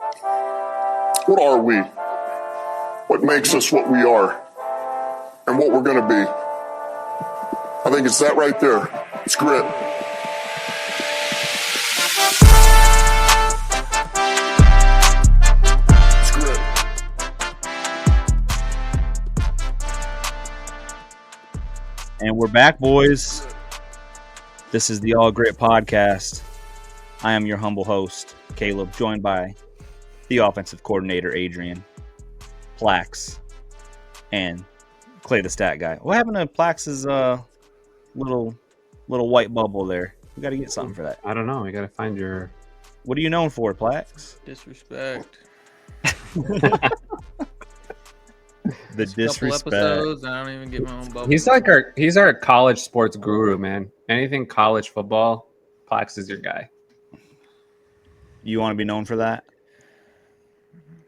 What are we? What makes us what we are? And what we're going to be? I think it's that right there. It's grit. It's grit. And we're back, boys. This is the All Grit Podcast. I am your humble host, Caleb, joined by the offensive coordinator, Adrian, Plax, and Clay the stat guy. What happened to Plax's little white bubble there? We got to get something for that. I don't know. You got to find your... What are you known for, Plax? Disrespect. The disrespect. Episodes, I don't even get my own bubble. He's our college sports guru, man. Anything college football, Plax is your guy. You want to be known for that?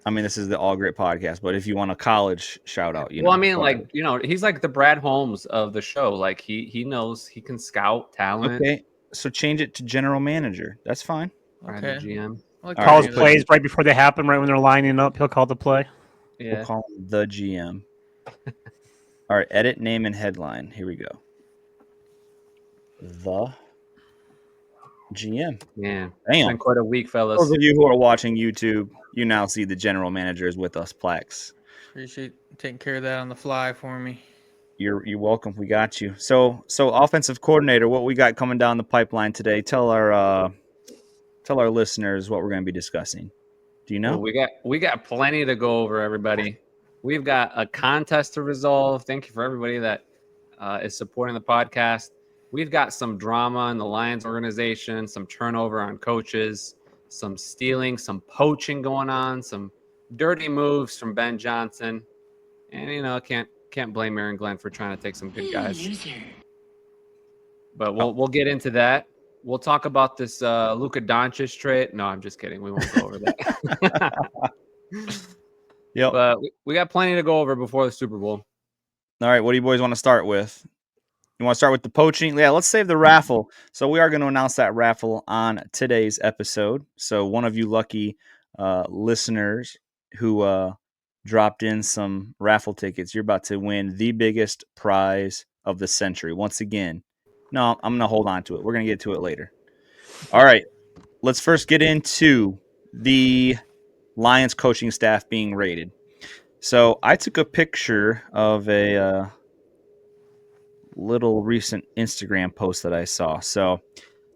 I mean, this is the All Grit Podcast, but if you want a college shout out, he's like the Brad Holmes of the show. Like he knows he can scout talent. Okay, so change it to general manager. That's fine. Okay. GM. Calls plays right before they happen, right when they're lining up. He'll call the play. Yeah. We'll call him the GM. All right, edit name and headline. Here we go. The GM. Yeah. Damn. It's been quite a week, fellas. Those of you who are watching YouTube, you now see the general manager is with us, Plax. Appreciate taking care of that on the fly for me. You're welcome. We got you. So offensive coordinator, what we got coming down the pipeline today? Tell our listeners what we're going to be discussing. Do you know? Well, we got plenty to go over, everybody. We've got a contest to resolve. Thank you for everybody that is supporting the podcast. We've got some drama in the Lions organization, some turnover on coaches, some stealing, some poaching going on, some dirty moves from Ben Johnson. And, can't blame Aaron Glenn for trying to take some good guys. But we'll get into that. We'll talk about this Luka Doncic trade. No, I'm just kidding. We won't go over that. Yep. But we got plenty to go over before the Super Bowl. All right, what do you boys want to start with? You want to start with the poaching? Yeah, let's save the raffle. So we are going to announce that raffle on today's episode. So one of you lucky listeners who dropped in some raffle tickets, you're about to win the biggest prize of the century. Once again, no, I'm going to hold on to it. We're going to get to it later. All right, let's first get into the Lions coaching staff being rated. So I took a picture of a little recent Instagram post that I saw. So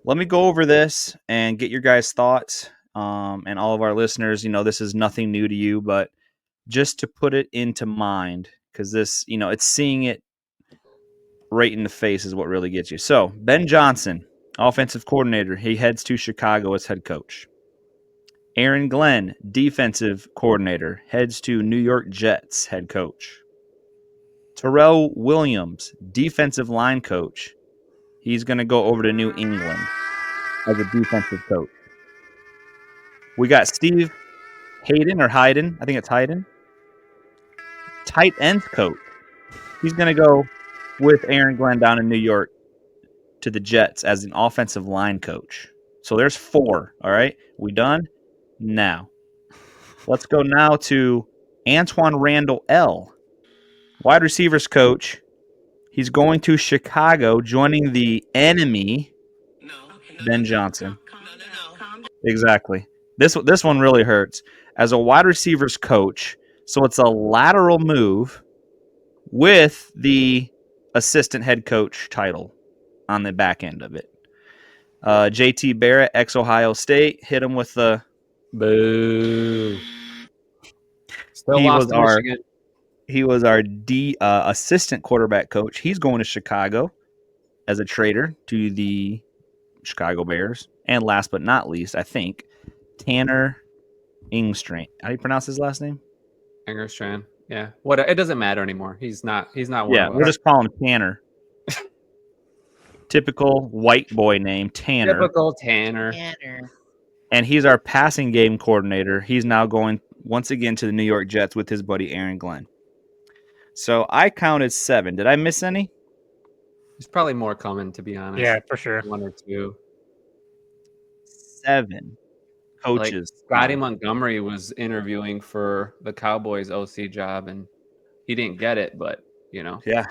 let me go over this and get your guys' thoughts. And all of our listeners, this is nothing new to you, but just to put it into mind, because this, it's seeing it right in the face is what really gets you. So Ben Johnson, offensive coordinator, he heads to Chicago as head coach. Aaron Glenn, defensive coordinator, heads to New York Jets head coach. Terrell Williams, defensive line coach, he's going to go over to New England as a defensive coach. We got Steve Hayden, I think it's Hayden, tight ends coach. He's going to go with Aaron Glenn down in New York to the Jets as an offensive line coach. So there's 4, all right? We done? Now. Let's go now to Antoine Randall L., wide receivers coach. He's going to Chicago, joining the enemy, Ben Johnson. Exactly. This one really hurts. As a wide receivers coach, so it's a lateral move with the assistant head coach title on the back end of it. JT Barrett, ex-Ohio State, hit him with the boo. Still lost to Michigan. He was our assistant quarterback coach. He's going to Chicago as a trader to the Chicago Bears. And last but not least, I think, Tanner Engstrand. How do you pronounce his last name? Engstrand. Yeah. What? It doesn't matter anymore. He's not one yeah, of us. We'll just call him Tanner. Typical white boy name, Tanner. Typical Tanner. And he's our passing game coordinator. He's now going once again to the New York Jets with his buddy Aaron Glenn. So I counted 7. Did I miss any? There's probably more coming, to be honest. Yeah, for sure. 1 or 2. 7 coaches. Scotty Montgomery was interviewing for the Cowboys OC job, and he didn't get it, but Yeah.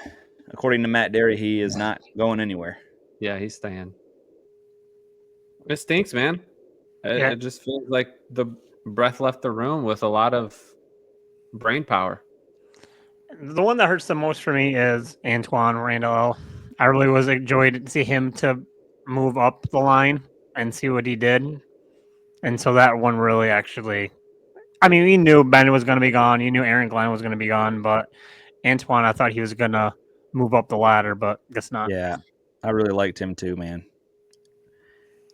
According to Matt Derry, he is not going anywhere. yeah, he's staying. It stinks, man. Yeah. It just feels like the breath left the room with a lot of brain power. The one that hurts the most for me is Antoine Randall. I really was enjoyed to see him to move up the line and see what he did. And so that one really actually, I mean, we knew Ben was going to be gone. You knew Aaron Glenn was going to be gone, but Antoine, I thought he was going to move up the ladder, but guess not. Yeah, I really liked him too, man.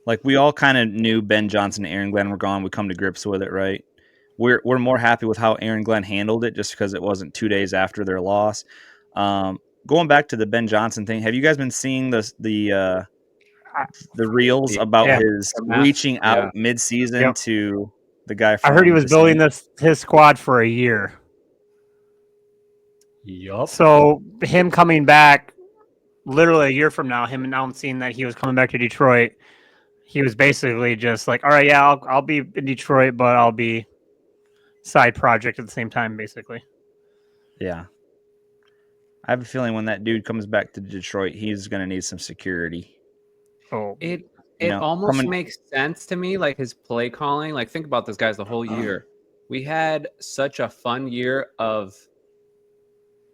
Like, we all kind of knew Ben Johnson and Aaron Glenn were gone. We come to grips with it, right? We're more happy with how Aaron Glenn handled it, just because it wasn't 2 days after their loss. Going back to the Ben Johnson thing, have you guys been seeing the reels about his reaching out mid-season to the guy from I heard he was building Descendants? his squad for a year. Yup. So him coming back literally a year from now, him announcing that he was coming back to Detroit, he was basically just like, all right, yeah, I'll be in Detroit, but I'll be side project at the same time, basically. Yeah. I have a feeling when that dude comes back to Detroit, he's going to need some security. Oh, It almost makes sense to me, like his play calling. Like, think about this, guys, the whole year. We had such a fun year of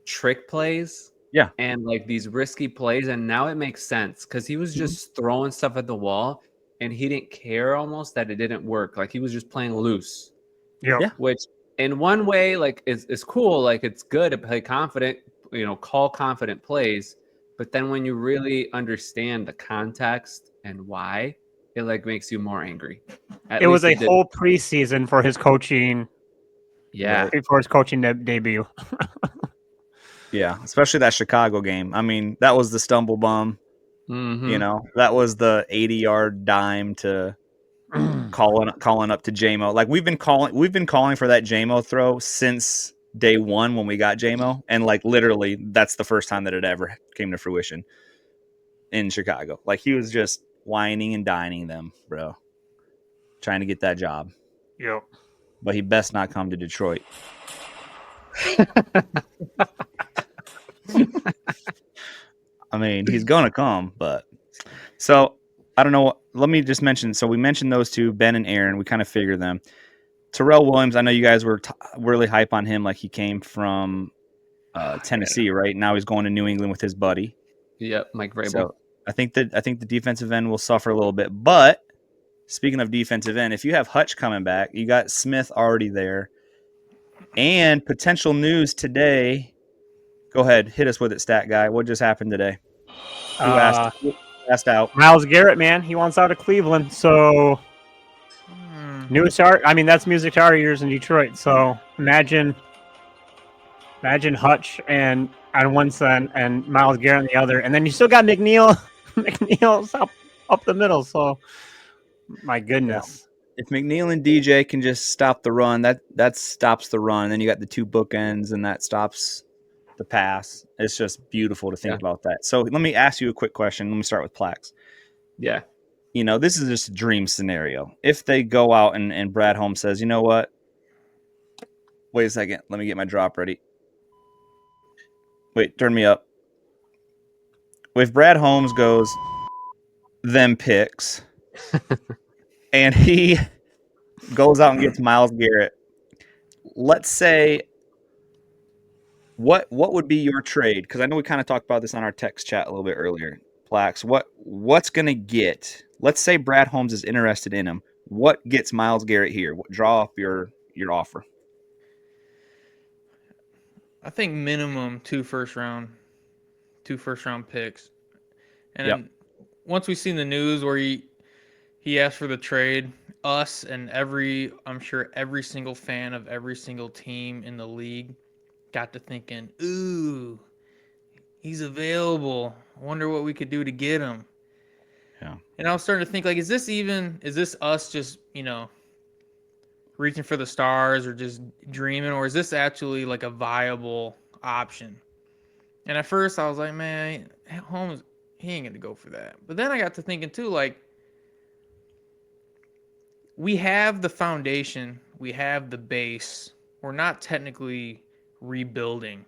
trick plays. Yeah. And like these risky plays, and now it makes sense because he was just throwing stuff at the wall and he didn't care almost that it didn't work. Like, he was just playing loose. yeah. Which in one way, like, is cool. Like, it's good to play confident, call confident plays. But then when you really understand the context and why, it like makes you more angry. It was a whole preseason for his coaching. Yeah. For his coaching debut. Yeah, especially that Chicago game. I mean, that was the stumble bum. Mm-hmm. That was the 80-yard dime to calling up to JMO. Like, we've been calling for that JMO throw since day one when we got JMO, and like literally that's the first time that it ever came to fruition in Chicago. Like, he was just whining and dining them, bro, trying to get that job. Yep. But he best not come to Detroit. I mean, he's gonna come, but so I don't know. Let me just mention. So we mentioned those two, Ben and Aaron. We kind of figured them. Terrell Williams. I know you guys were really hype on him. Like, he came from Tennessee, right? Now he's going to New England with his buddy. Yep, Mike Vrabel. So I think the defensive end will suffer a little bit. But speaking of defensive end, if you have Hutch coming back, you got Smith already there, and potential news today. Go ahead, hit us with it, stat guy. What just happened today? Who asked out? Myles Garrett, man, he wants out of Cleveland. So newest art. I mean, that's music to our ears in Detroit. So imagine Hutch and on one side and Myles Garrett on the other, and then you still got McNeil. McNeil's up the middle. So my goodness. If McNeil and DJ can just stop the run, that stops the run. Then you got the two bookends, and that stops the pass. It's just beautiful to think about that. So let me ask you a quick question. Let me start with Plax. Yeah. This is just a dream scenario. If they go out and Brad Holmes says, you know what? Wait a second. Let me get my drop ready. Wait, turn me up. If Brad Holmes goes, them picks, and he goes out and gets Myles Garrett, let's say, what would be your trade? Because I know we kind of talked about this on our text chat a little bit earlier. Plax, what's going to get? Let's say Brad Holmes is interested in him. What gets Myles Garrett here? Draw up your offer. I think minimum two first round picks. And then once we seen the news where he asked for the trade, us and I'm sure every single fan of every single team in the league got to thinking, ooh, he's available. I wonder what we could do to get him. Yeah. And I was starting to think, like, is this us just, reaching for the stars or just dreaming, or is this actually like a viable option? And at first I was like, man, Holmes, he ain't gonna go for that. But then I got to thinking too, like, we have the foundation, we have the base. We're not technically rebuilding.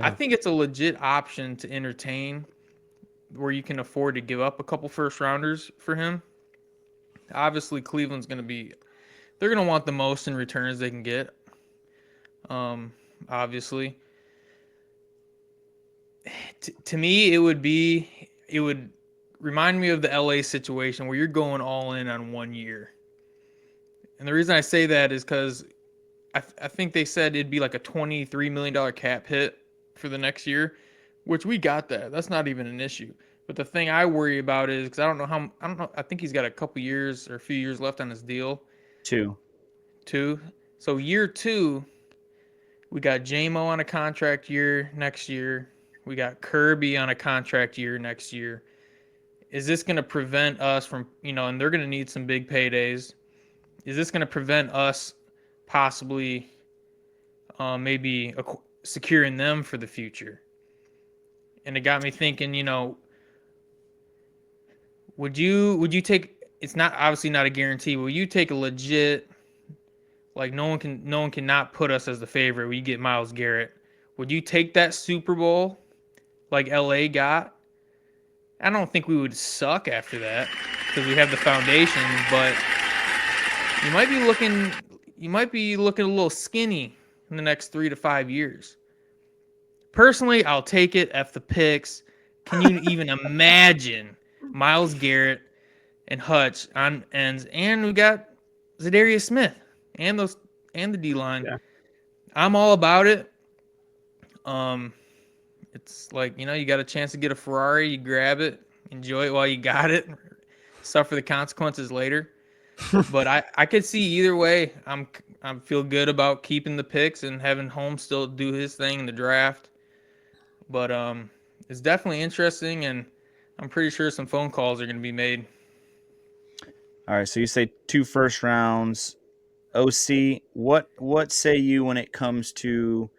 I think it's a legit option to entertain where you can afford to give up a couple first rounders for him. Obviously, Cleveland's going to be, they're going to want the most in returns they can get. Obviously. To me, it would remind me of the LA situation where you're going all in on 1 year. And the reason I say that is because I think they said it'd be like a $23 million cap hit for the next year, which we got that. That's not even an issue. But the thing I worry about is because I don't know. I think he's got a couple years or a few years left on his deal. Two. So year 2, we got JMO on a contract year next year. We got Kirby on a contract year next year. Is this going to prevent us from, and they're going to need some big paydays. Is this going to prevent us possibly maybe securing them for the future? And it got me thinking, would you take, it's not obviously not a guarantee, will you take a legit, like no one cannot put us as the favorite, we get Myles Garrett. Would you take that Super Bowl like LA got? I don't think we would suck after that because we have the foundation, but you might be looking a little skinny in the next 3 to 5 years. Personally, I'll take it. F the picks. Can you even imagine Myles Garrett and Hutch on ends, and we got Zadarius Smith and the D line. Yeah. I'm all about it. It's like, you got a chance to get a Ferrari, you grab it, enjoy it while you got it, suffer the consequences later. But I could see either way. I feel good about keeping the picks and having Holmes still do his thing in the draft. But it's definitely interesting, and I'm pretty sure some phone calls are going to be made. All right, so you say 2 first rounds. OC, what say you when it comes to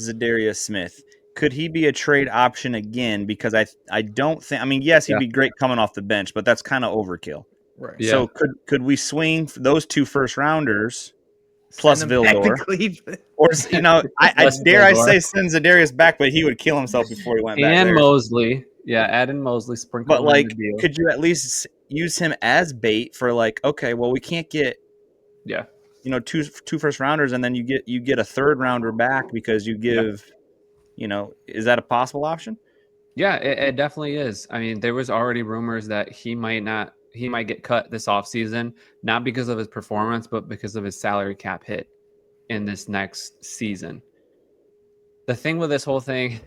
Zadarius Smith? Could he be a trade option again? Because I don't think. I mean, yes, he'd be great coming off the bench, but that's kind of overkill. Right. Yeah. So could we swing for those 2 first rounders plus Send him back to Vildor? Cleveland. Or I Plus dare I Vildor. say send Zadarius back, but he would kill himself before he went back And there. Mosley. Yeah, add in Mosley, sprinkle But him like, in the deal. could you at least use him as bait for like, okay, well, we can't get Yeah. two first rounders, and then you get a third rounder back because you give, is that a possible option? Yeah, it definitely is. I mean, there was already rumors that he might get cut this offseason, not because of his performance, but because of his salary cap hit in this next season. The thing with this whole thing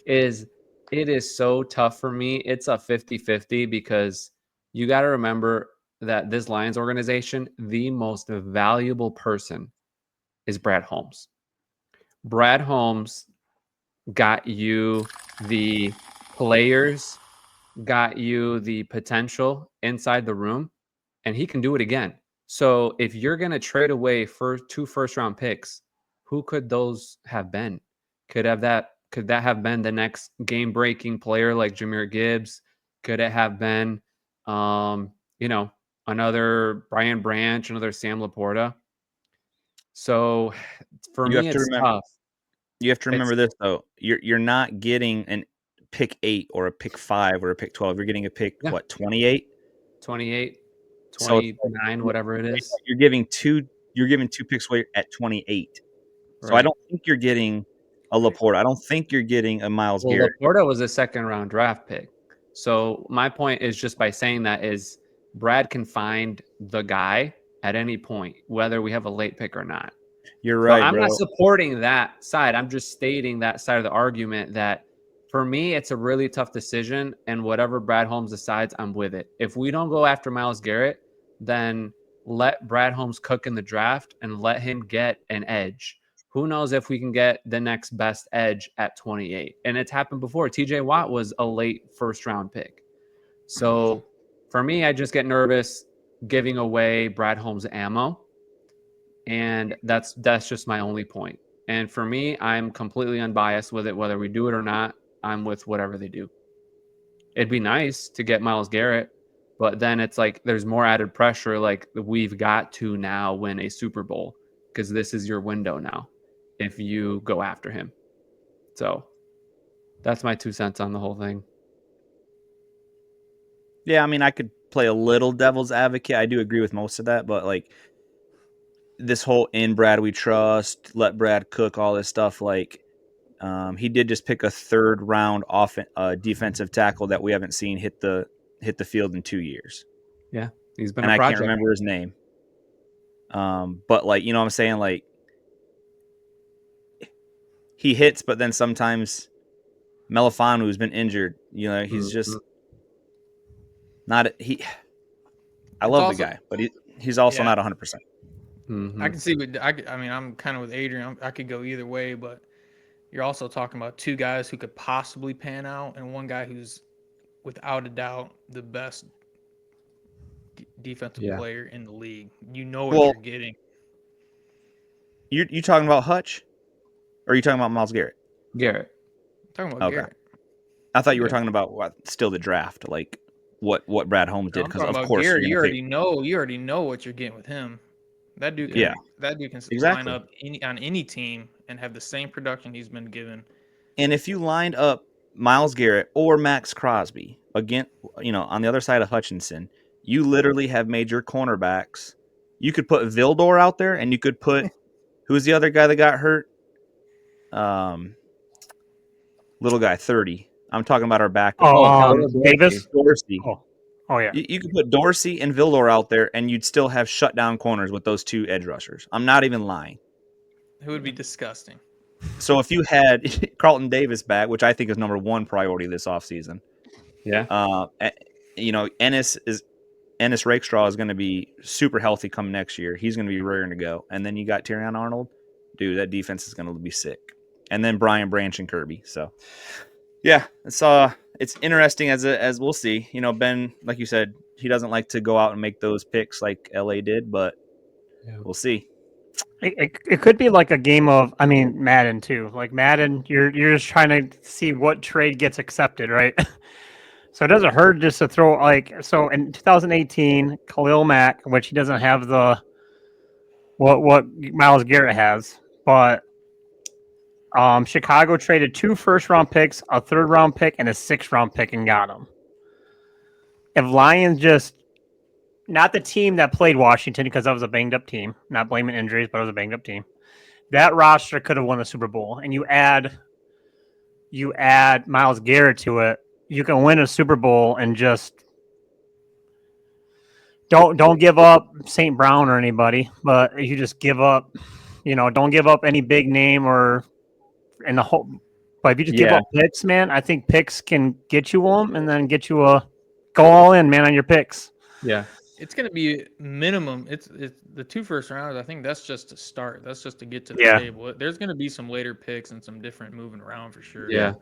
is it is so tough for me. It's a 50-50 because you got to remember that this Lions organization, the most valuable person is Brad Holmes. Brad Holmes got you the players, got you the potential inside the room, and he can do it again. So if you're going to trade away for 2 first-round picks, who could those have been? Could that have been the next game-breaking player like Jahmyr Gibbs? Could it have been, another Brian Branch, another Sam Laporta? So for me, it's tough. You have to remember this though. You're not getting an pick 8 or a pick 5 or a pick 12. You're getting a pick 28, 28, 29, so whatever it is. You're giving two picks away at 28. So I don't think you're getting a Laporta. I don't think you're getting a Myles Garrett. Laporta was a 2nd-round draft pick. So my point is, just by saying that, is Brad can find the guy at any point, whether we have a late pick or not. You're right, I'm bro. not supporting that side. I'm just stating that side of the argument that for me, it's a really tough decision. And whatever Brad Holmes decides, I'm with it. If we don't go after Myles Garrett, then let Brad Holmes cook in the draft and let him get an edge. Who knows if we can get the next best edge at 28? And it's happened before. TJ Watt was a late first-round pick. So for me, I just get nervous giving away Brad Holmes ammo. And that's just my only point. And for me, I'm completely unbiased with it. Whether we do it or not, I'm with whatever they do. It'd be nice to get Myles Garrett, But then it's like there's more added pressure. Like we've got to now win a Super Bowl because this is your window now if you go after him. So that's my 2 cents on the whole thing. Yeah, I mean, I could play a little devil's advocate. I do agree with most of that, but like this whole in Brad we trust, let Brad cook, all this stuff. Like he did just pick a 3rd round defensive tackle that we haven't seen hit the field in 2 years. Yeah, he's been and a I project. can't remember his name. But like, you know what I'm saying? Like he hits, but then sometimes Melifanu, who's been injured, you know, he's just not he. I love the guy, but he's also not 100%. I can see. I mean, I'm kind of with Adrian. I could go either way, but you're also talking about 2 guys who could possibly pan out, and one guy who's, without a doubt, the best defensive player in the league. You know what you're getting. You talking about Hutch, or are you talking about Myles Garrett? Garrett. I'm talking about Garrett. I thought you were talking about still the draft, like what Brad Holmes did, because of course Garrett, you already know what you're getting with him. That dude can line up on any team and have the same production he's been given. And if you lined up Myles Garrett or Max Crosby again, you know, on the other side of Hutchinson, you literally have major cornerbacks. You could put Vildor out there, and you could put who's the other guy that got hurt? Little guy, 30. I'm talking about our back. Davis? Dorsey. Oh yeah. You could put Dorsey and Vildor out there, and you'd still have shutdown corners with those 2 edge rushers. I'm not even lying. It would be disgusting. So if you had Carlton Davis back, which I think is number 1 priority this offseason, you know, Ennis Rakestraw is going to be super healthy come next year. He's going to be raring to go. And then you got Terrion Arnold. Dude, that defense is going to be sick. And then Brian Branch and Kirby. So, yeah, it's interesting as we'll see. You know, Ben, like you said, he doesn't like to go out and make those picks like LA did, but we'll see. It could be like a game of, I mean, Madden too. Like Madden, you're just trying to see what trade gets accepted, right? So it doesn't hurt just to throw so in 2018, Khalil Mack, which he doesn't have what Myles Garrett has, but Chicago traded 2 first-round picks, a 3rd-round pick, and a 6th-round pick and got them. If Lions just not the team that played Washington because that was a banged-up team, not blaming injuries, but it was a banged-up team, that roster could have won the Super Bowl. And you add Myles Garrett to it, you can win a Super Bowl and just don't give up St. Brown or anybody, but you just give up, you know, don't give up any big name or in the whole. But if you just give up picks, man, I think picks can get you them and then get you go all in, man, on your picks. Yeah. It's going to be minimum. It's the 2 first rounders. I think that's just to start. That's just to get to the table. There's going to be some later picks and some different moving around for sure. Yeah.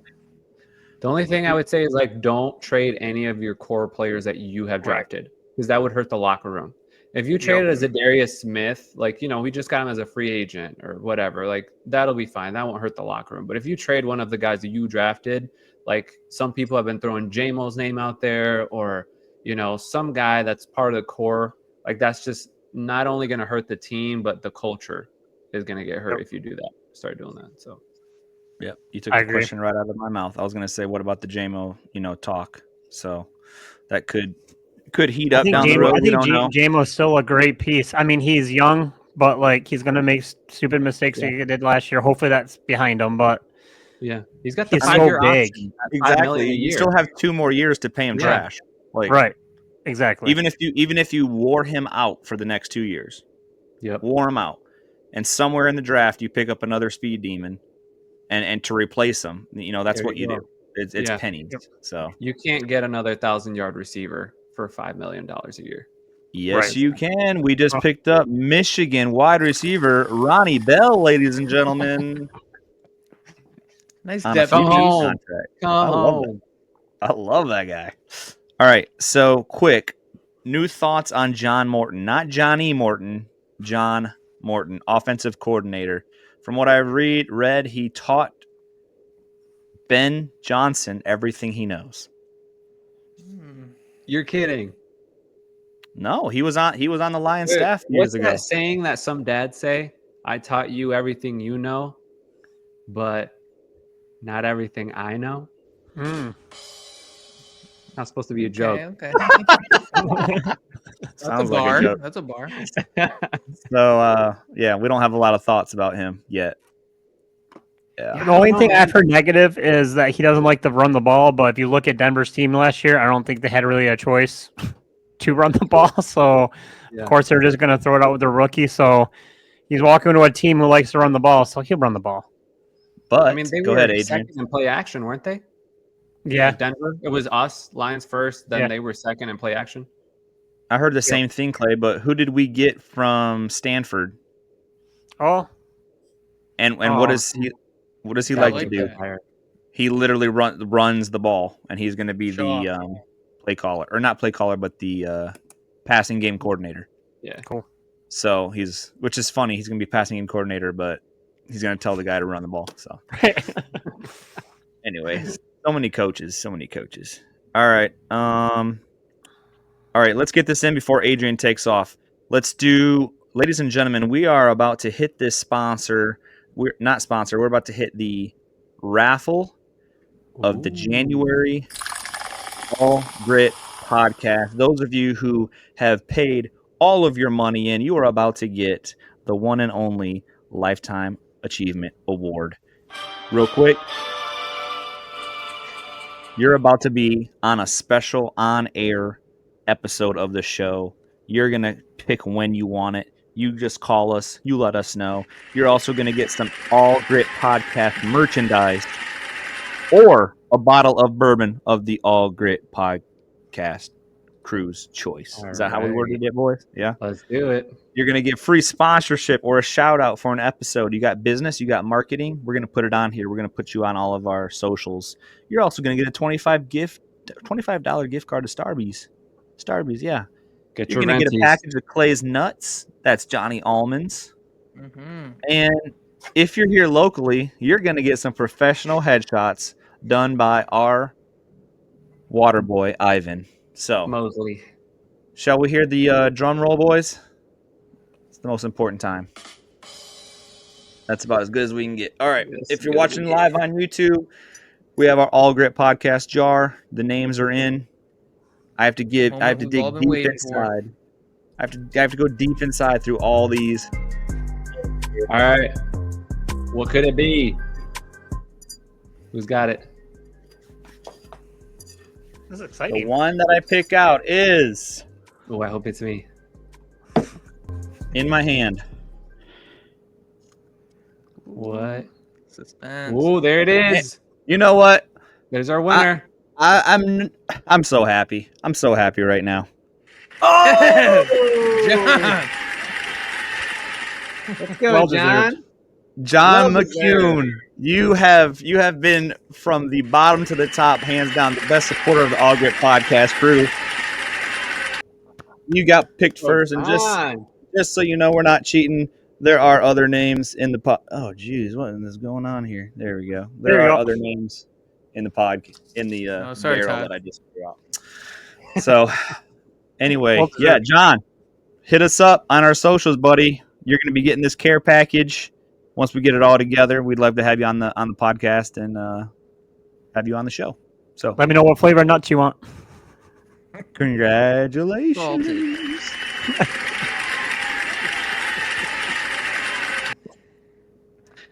The only thing I would say is like don't trade any of your core players that you have drafted because that would hurt the locker room. If you traded as a Darius Smith, like, you know, we just got him as a free agent or whatever, like that'll be fine. That won't hurt the locker room. But if you trade one of the guys that you drafted, like some people have been throwing J-Mo's name out there or, you know, some guy that's part of the core, like that's just not only going to hurt the team, but the culture is going to get hurt if you do that. Start doing that. So. Yeah, you took the question right out of my mouth. I was going to say, what about the JMO, you know, talk? So that could heat up down the road. I think JMO's still a great piece. I mean, he's young, but like he's going to make stupid mistakes like he did last year. Hopefully that's behind him, but yeah, he's got the he's so big. Exactly. You still have 2 more years to pay him trash. Like, right. Exactly. Even if you wore him out for the next 2 years, wore him out, and somewhere in the draft you pick up another speed demon. And to replace them, you know, that's what you do. It's pennies. So you can't get another 1,000-yard receiver for $5 million a year. Yes, you can. We just picked up Michigan wide receiver Ronnie Bell, ladies and gentlemen. Nice depth contract. I love that guy. All right, so quick new thoughts on John Morton, not Johnny Morton, John Morton, offensive coordinator. From what I've read, he taught Ben Johnson everything he knows. You're kidding. No, he was on the Lions Wait, staff years what's ago. that saying that some dads say? I taught you everything you know, but not everything I know. Hmm. Not supposed to be a joke. Okay. That's Sounds a like bar. a joke. That's a bar. So yeah, we don't have a lot of thoughts about him yet. Yeah. The only know, thing man. I've heard negative is that he doesn't like to run the ball. But if you look at Denver's team last year, I don't think they had really a choice to run the ball. So Yeah. of course they're just going to throw it out with their rookie. So he's walking into a team who likes to run the ball, so he'll run the ball. But I mean, they go were ahead, Adrian. second in play action, weren't they? Yeah, Denver. It was us, Lions first, then Yeah. they were second in play action. I heard the same thing, Clay. But who did we get from Stanford? Oh, And Oh. what does he I like like to do? that. He literally runs the ball, and he's going to be Show the play caller, or not play caller, but the passing game coordinator. Yeah. Cool. So which is funny. He's going to be passing game coordinator, but he's going to tell the guy to run the ball. So anyway, so many coaches. All right. All right, let's get this in before Adrian takes off. Let's do, ladies and gentlemen, we are about to hit this sponsor. We're not sponsor. We're about to hit the raffle of the January All Grit podcast. Those of you who have paid all of your money in, you are about to get the one and only Lifetime Achievement Award. Real quick, you're about to be on a special on-air episode of the show. You're going to pick when you want it. You just call us. You let us know. You're also going to get some All Grit podcast merchandise or a bottle of bourbon of the All Grit podcast crew's choice. Is that how we worded it, boys? Yeah. Let's do it. You're going to get free sponsorship or a shout out for an episode. You got business, you got marketing. We're going to put it on here. We're going to put you on all of our socials. You're also going to get a $25 gift card to Starbucks, yeah. Get You're your going to get a Renties. package of Clay's Nuts. That's Johnny Almonds. Mm-hmm. And if you're here locally, you're going to get some professional headshots done by our water boy, Ivan. So, Mosley. shall we hear the drum roll, boys? It's the most important time. That's about as good as we can get. All right. Yes, If you're good watching as we live on YouTube, we have our All Grit podcast jar. The names are in. I have to dig Moment we've all been deep waiting inside. I have to go deep inside through all these. All right. What could it be? Who's got it? this is The exciting. one that I pick out is Oh, I hope it's me. in my hand. What? Suspense. Oh, there it is. You know what? There's our winner. I'm so happy. I'm so happy right now. John. Let's go, Well John. deserved. John Well McCune, you have been from the bottom to the top, hands down, the best supporter of the All Grit podcast crew. You got picked first, and John. just so you know, we're not cheating. There are other names in the pod. Oh, geez, what is going on here? There we go. There There you are go. other names in the pod in the Oh, sorry, barrel Todd. that I just threw out. So, anyway, Well yeah, deserved. John, hit us up on our socials, buddy. You're going to be getting this care package once we get it all together. We'd love to have you on the podcast and have you on the show. So, Let me know what flavor nuts you want. congratulations. Salty.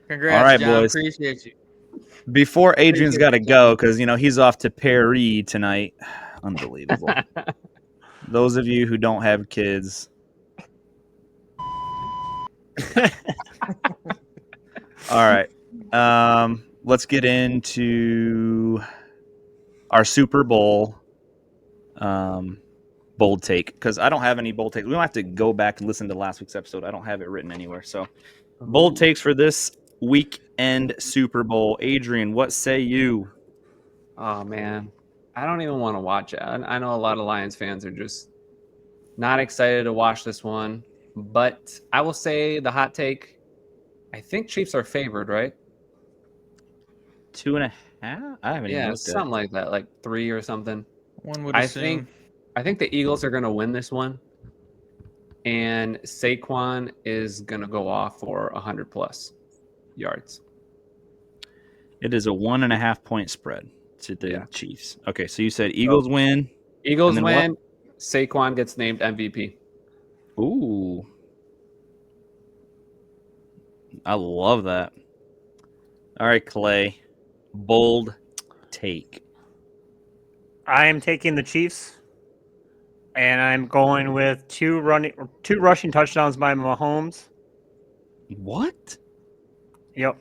Congrats, All right, John. boys. Appreciate you. Before Adrian's got to go, because he's off to Paris tonight. Unbelievable. Those of you who don't have kids. All right. Let's get into our Super Bowl bold take, because I don't have any bold takes. We don't have to go back and listen to last week's episode. I don't have it written anywhere. So, bold takes for this weekend Super Bowl. Adrian, what say you? Oh man, I don't even want to watch it. I know a lot of Lions fans are just not excited to watch this one, but I will say the hot take. I think Chiefs are favored, right? 2.5? I haven't even Yeah, looked at it. something like that, like 3 or something. One would I assume. think the Eagles are going to win this one. and Saquon is going to go off for 100+ yards. It is a 1.5 point spread to the Yeah. Chiefs. Okay, so you said Eagles win. Eagles then win. Saquon gets named MVP. Ooh. I love that. All right, Clay. Bold take. I am taking the Chiefs, and I'm going with two rushing touchdowns by Mahomes. What? Yep.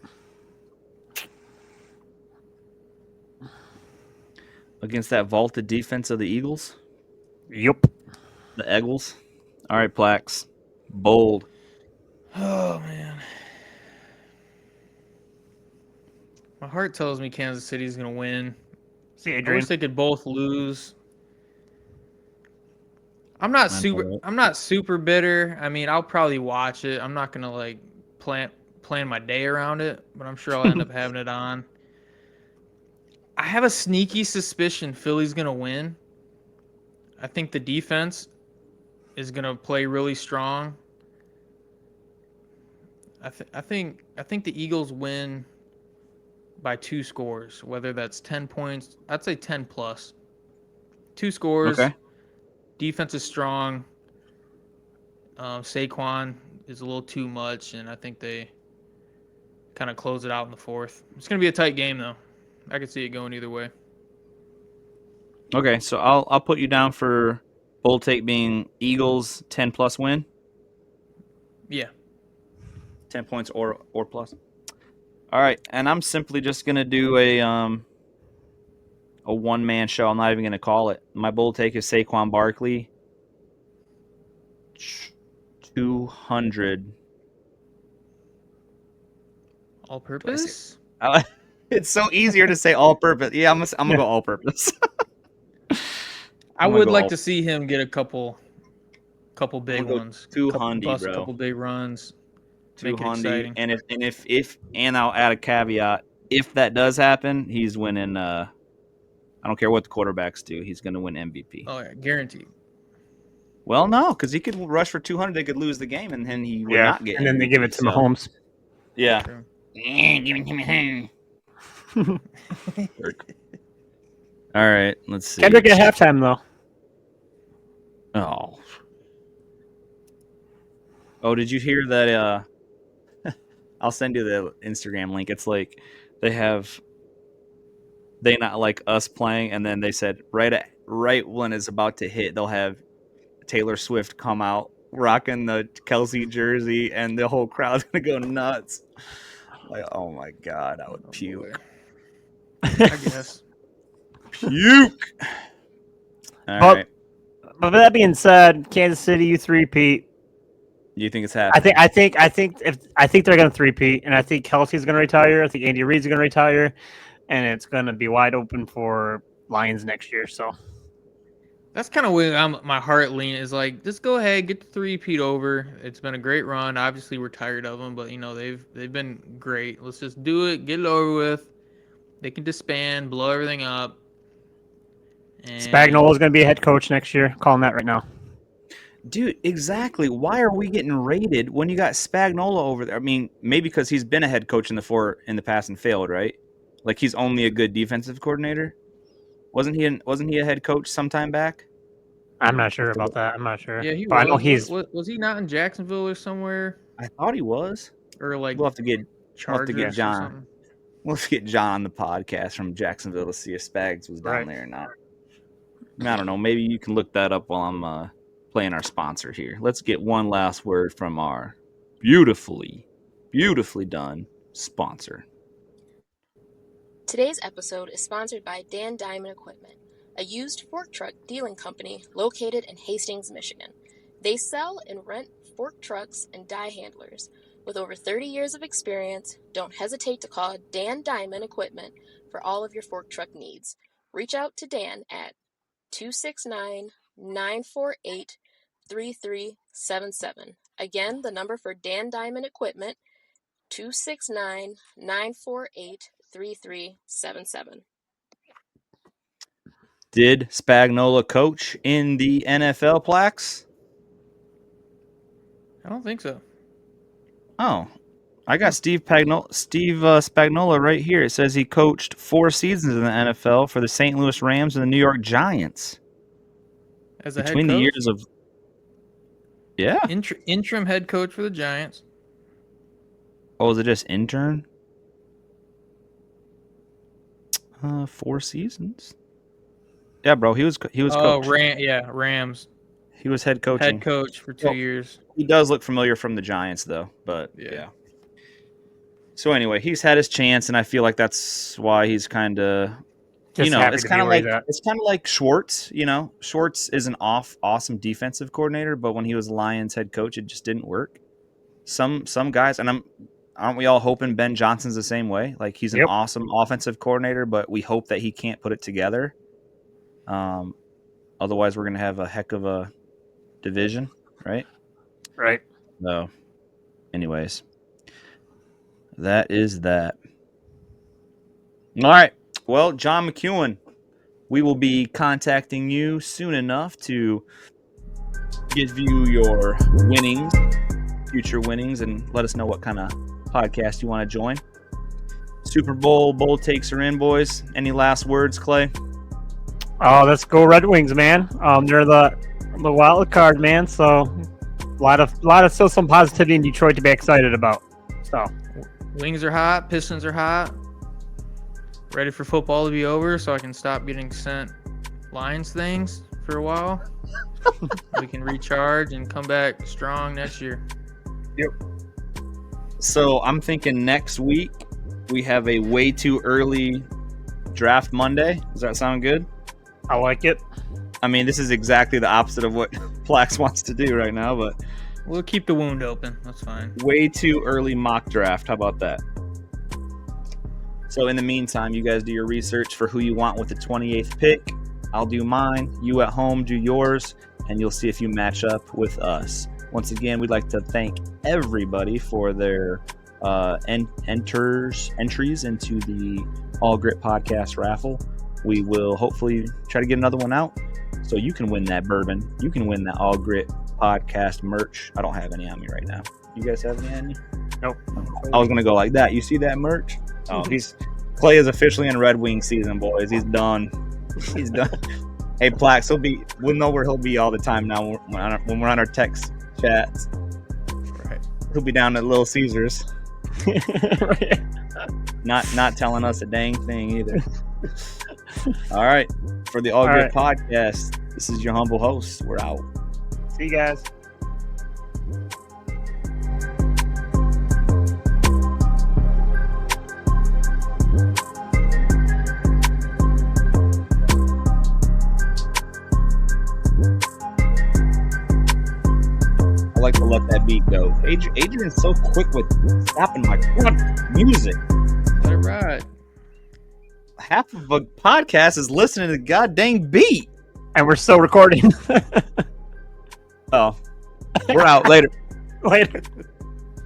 Against that vaulted defense of the Eagles? Yep. The Eagles? All right, Plax. Bold. Oh man, my heart tells me Kansas City's gonna win. See, I Adrian. wish they could both lose. I'm not super bitter. I mean, I'll probably watch it. I'm not gonna like plan my day around it, but I'm sure I'll end up having it on. I have a sneaky suspicion Philly's gonna win. I think the defense is gonna play really strong. I think the Eagles win by 2 scores, whether that's 10 points. I'd say 10 plus. 2 scores. Okay. Defense is strong. Saquon is a little too much, and I think they kind of close it out in the fourth. It's going to be a tight game, though. I could see it going either way. Okay, so I'll put you down for bold take being Eagles 10 plus win. Yeah. 10 points or plus. All right, and I'm simply just gonna do a one-man show. I'm not even gonna call it. My bold take is Saquon Barkley. 200. All purpose? It's so easier to say all purpose. Yeah, I'm gonna go all purpose. I would like to see him get a couple big ones. 200, bust bro. a couple big runs. Make it 200. exciting. And I'll add a caveat. If that does happen, he's winning. I don't care what the quarterbacks do. He's going to win MVP. Oh yeah, guaranteed. Well, no, because he could rush for 200. They could lose the game, and then he would not get. And then they give it to Mahomes. Yeah. True. Give it to Mahomes. All right, let's see. Kendrick at halftime though. Oh, did you hear that? I'll send you the Instagram link. It's like they not like us playing, and then they said right when it's about to hit, they'll have Taylor Swift come out rocking the Kelsey jersey, and the whole crowd's gonna go nuts. Like, oh my god, I would puke. I guess. Puke. All But- right. But with that being said, Kansas City, you three-peat. You think it's happening? I think they're going to three-peat, and I think Kelsey's going to retire. I think Andy Reid's going to retire, and it's going to be wide open for Lions next year. So That's kind of where my heart lean is like, just go ahead, get the 3-peat over. It's been a great run. Obviously, we're tired of them, but they've been great. Let's just do it, get it over with. They can disband, blow everything up. And Spagnuolo's going to be a head coach next year. Calling that right now. Dude, exactly. Why are we getting raided when you got Spagnuolo over there? I mean, maybe because he's been a head coach in the past and failed, right? Like he's only a good defensive coordinator. Wasn't he a head coach sometime back? I'm not sure about that. I'm not sure. Yeah, he but was. I know he's. Was he not in Jacksonville or somewhere? I thought he was. Or like We'll have to get Chargers John. or something? We'll have to get John on the podcast from Jacksonville to see if Spags was down Right. there or not. I don't know. Maybe you can look that up while I'm playing our sponsor here. Let's get one last word from our beautifully done sponsor. Today's episode is sponsored by Dan Diamond Equipment, a used fork truck dealing company located in Hastings, Michigan. They sell and rent fork trucks and die handlers. With over 30 years of experience, don't hesitate to call Dan Diamond Equipment for all of your fork truck needs. Reach out to Dan at 269-948-3377. Again, the number for Dan Diamond Equipment, 269-948-3377. Did Spagnuolo coach in the NFL, Plax? I don't think so. Oh, I got Steve Spagnuolo right here. It says he coached 4 seasons in the NFL for the St. Louis Rams and the New York Giants. As a Between head the coach? years of yeah. Interim head coach for the Giants. Oh, is it just intern? 4 seasons. Yeah, bro. He was coach. Rams. He was head coaching. Head coach for 2 years. He does look familiar from the Giants, though. But yeah. So anyway, he's had his chance, and I feel like that's why he's kind of, it's kind of like Schwartz. Schwartz is an awesome defensive coordinator, but when he was Lions head coach, it just didn't work. Some guys, and aren't we all hoping Ben Johnson's the same way? Like he's an awesome offensive coordinator, but we hope that he can't put it together. Otherwise, we're gonna have a heck of a division, right? Right. So, anyways, that is that. All right. Well, John McEwen, we will be contacting you soon enough to give you your winnings, future winnings, and let us know what kind of podcast you want to join. Super Bowl takes are in, boys. Any last words, Clay? Oh, let's go Red Wings, man. They're the wild card, man. So a lot of still some positivity in Detroit to be excited about. So Wings are hot, Pistons are hot. Ready for football to be over so I can stop getting sent Lions things for a while. We can recharge and come back strong next year. Yep. So I'm thinking next week we have a way too early draft Monday. Does that sound good? I like it. I mean, this is exactly the opposite of what Plax wants to do right now, but we'll keep the wound open. That's fine. Way too early mock draft. How about that? So in the meantime, you guys do your research for who you want with the 28th pick. I'll do mine. You at home do yours, and you'll see if you match up with us. Once again, we'd like to thank everybody for their entries into the All Gritt podcast raffle. We will hopefully try to get another one out so you can win that bourbon. You can win that All Gritt podcast merch. I don't have any on me right now. You guys have any on you? Nope. I was going to go like that. You see that merch? Oh, Clay is officially in Red Wing season, boys. He's done. He's done. Hey, Plax, we'll know where he'll be all the time now when we're on our text chats. Right. He'll be down at Little Caesars. Right. Not telling us a dang thing either. All right. For the All Gritt podcast, this is your humble host. We're out. See you guys. I like to let that beat go. Adrian's so quick with stopping my music. Let it ride. Half of a podcast is listening to the goddamn beat. And we're still recording. Oh. We're out. Later. Later.